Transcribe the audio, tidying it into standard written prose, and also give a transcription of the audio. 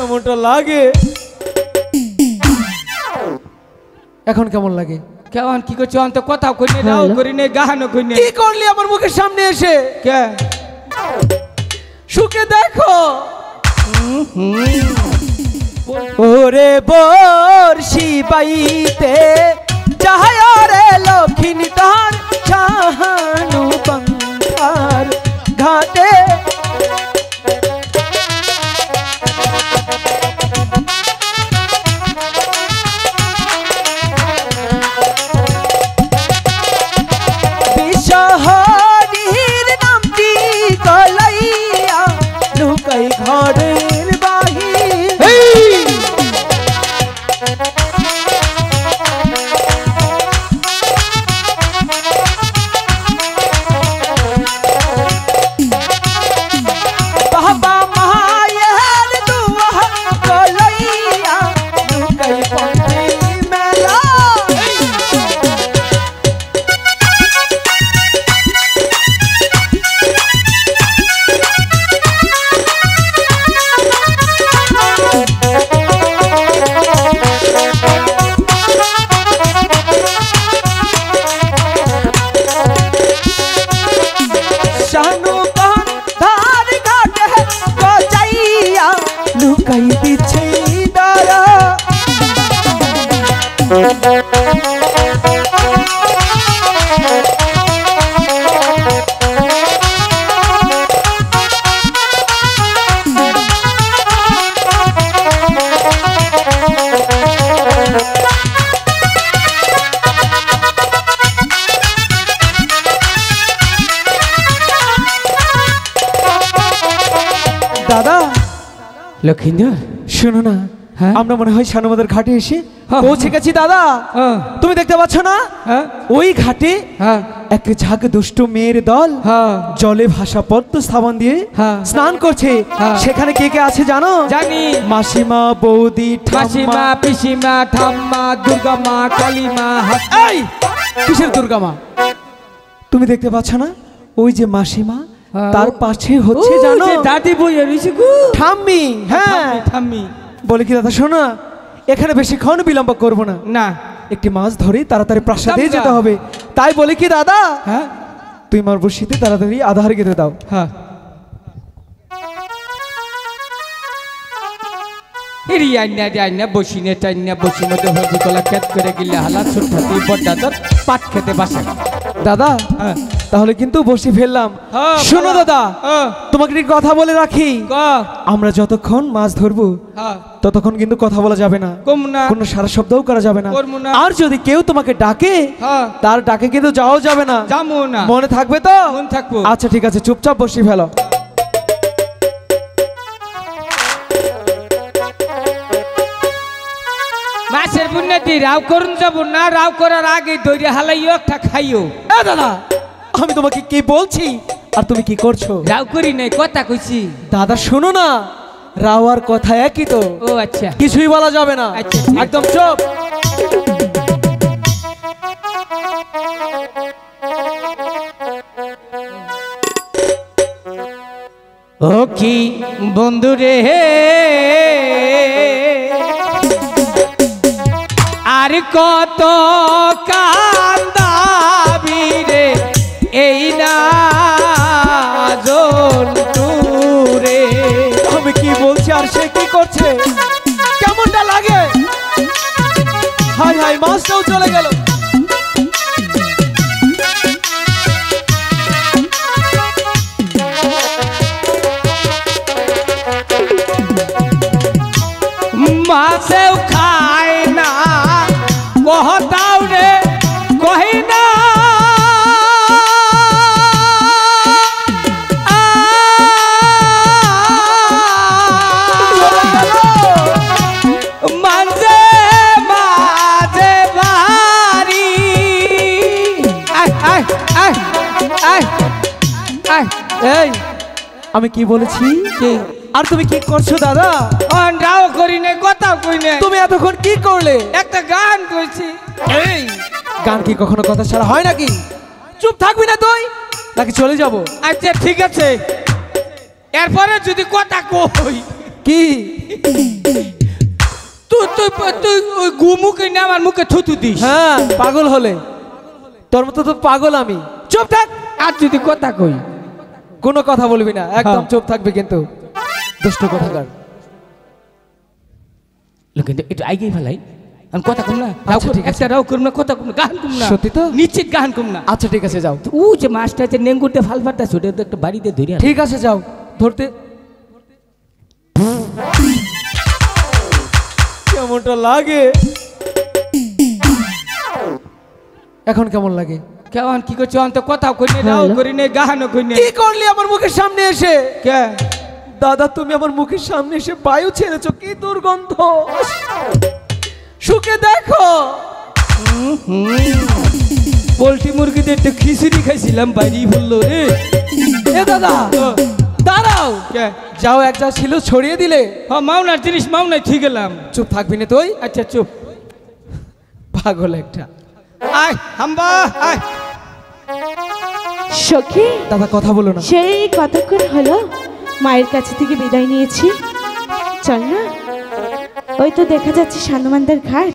কেমনটা লাগে এখন কেমন লাগে কেমন কি করছো আমি তো কথা কই না রাও করি না গাহানো কই না কি করলি আমার মুখের সামনে এসে কে শুকে দেখো ওরে বর্ষি পাইতে চাহায় রে লক্ষ্মী তার চাহানু পন্থার ঘাটে বিশহরীর নামটি গলাইয়া লুকাই ঘরের বাহির বাবা মায়ের দুয়ার গলাইয়া লুকাই পথে মেলা লুকাই দিচ্ছে দাঁড়া দাদা লক্ষিন্দর শোনো না হ্যাঁ আমরা মনে হয় শানুমাদের ঘাটে এসে পৌঁছে গেছি দাদা তুমি দেখতে পাচ্ছ না ওই ঘাটে এক ঝাঁক দুষ্ট মেয়ের দল জলে ভাসা পদ্ম স্থাপন দিয়ে স্নান করছে সেখানে কে কে আছে জানো জানি মাসিমা বৌদি মাসিমা পিসিমা ঠাম্মা দুর্গা মা কালী মা এই কিসের দুর্গা মা তুমি দেখতে পাচ্ছ না ওই যে মাসিমা তার পাশে হচ্ছে জানো দাদি বইয়া রইছে গো ঠাম্মি হ্যাঁ ঠাম্মি বলে কি দাদা শোনো এখানে বেশিক্ষণ বিলম্ব করব না না একটি মাছ ধরে তাড়াতাড়ি প্রাসাদে যেতে হবে তাই বলে কি দাদা হ্যাঁ তুই মার বসিতে তাড়াতাড়ি আধার গেতে দাও হ্যাঁ এরি আইনা বসিনে টাইনা বসি মধ্যে হলদি কলা খেত করে গিলে হালা ছোট্টাতি বড়দাদর পাট খেতে বাসে দাদা তাহলে কিন্তু বসি ফেললাম শোনো দাদা তোমাকে একটি কথা বলে রাখি আমরা যতক্ষণ মাছ ধরবো ততক্ষণ কিন্তু কথা বলা যাবে না কোনো সারা শব্দও করা যাবে না আর যদি কেউ তোমাকে ডাকে তার ডাকে কিন্তু যাওয়া যাবে না মনে থাকবে তো আচ্ছা ঠিক আছে চুপচাপ বসি ফেলো মাছের বুন্নাতি রাও করুন যাব না রাও করার আগে দইরে হালাইও একটা খাইও দাদা আমি তোমাকে কি বলছি আর তুমি কি করছো রাও করি নাই কথা কইছি দাদা শোনো না রাও আর কথা একই তো ও আচ্ছা কিছুই বলা যাবে না একদম চুপ ও কি বন্ধু রে আর কত কান্দাবি রে এই না জন্তুরে আমি কি বলছি আর সে কি করছে কেমনটা লাগে হাই হাই মাছটাও চলে গেল মাছেও খায় না কহতাও রে কহি না মাঝে মাঝে বাড়ি এই আমি কি বলেছি আর তুমি কি করছো দাদা রাও করি না কথা কই না তুমি এতক্ষণ কি করলে একটা গান কইছি এই গান কি কখনো কথা ছাড়া হয় নাকি চুপ থাকবি না তুই নাকি চলে যাব আচ্ছা ঠিক আছে এরপরে যদি কথা কই কি তুই তুই তুই ওই গু মুখে না আমার মুখে থুতু দিস। হ্যাঁ পাগল হলে তোর মতো তো পাগল আমি। চুপ থাক, আর যদি কথা কই কোনো কথা বলবি না, একদম হ্যাঁ। চুপ থাকবি কিন্তু দুষ্ট কথাকার। লোকে একটু আইগেই ফেলাই আমি কথা কম না। আচ্ছা, ঠিক আছে। একটা রাও করব না, কথা কম না, গান কম না। সত্যি তো? নিশ্চিত গান কম না। আচ্ছা ঠিক আছে যাও, ও যে মাছটা আছে নেঙ্গুরতে ফাল ফাটা ছুটে তো একটা বাড়িতে ধরে আন। ঠিক আছে যাও ধরতে। কেমনটা লাগে এখন, কেমন লাগে? কেমন কি করছো? আমি তো কথাও কই না, রাও করি না, গানও কই না। কি করলি আমার মুখের সামনে এসে? কে দাদা তুমি আমার মুখের সামনে এসে বায়ু ছেড়েছো, কি দুর্গন্ধ! শুকে দেখো। পোল্ট্রি মুরগিতে একটু খিচুড়ি খাইছিলাম, বাইরেই বললো রে। এ দাদা দাঁড়াও, কে যাও এক যা ছিল ছড়িয়ে দিলে। হ্যাঁ মাওনার জিনিস মাওনায় ঠিক গেলাম। চুপ থাকবি না তুই, আচ্ছা চুপ। পাগল একটা। আয় হাম্বা আয়। সখী, দাদা কথা বলো না। সেই কতক্ষণ হলো মায়ের কাছে থেকে বিদায় নিয়েছি, চল না। ওই তো দেখা যাচ্ছে সানুমানদের ঘাট,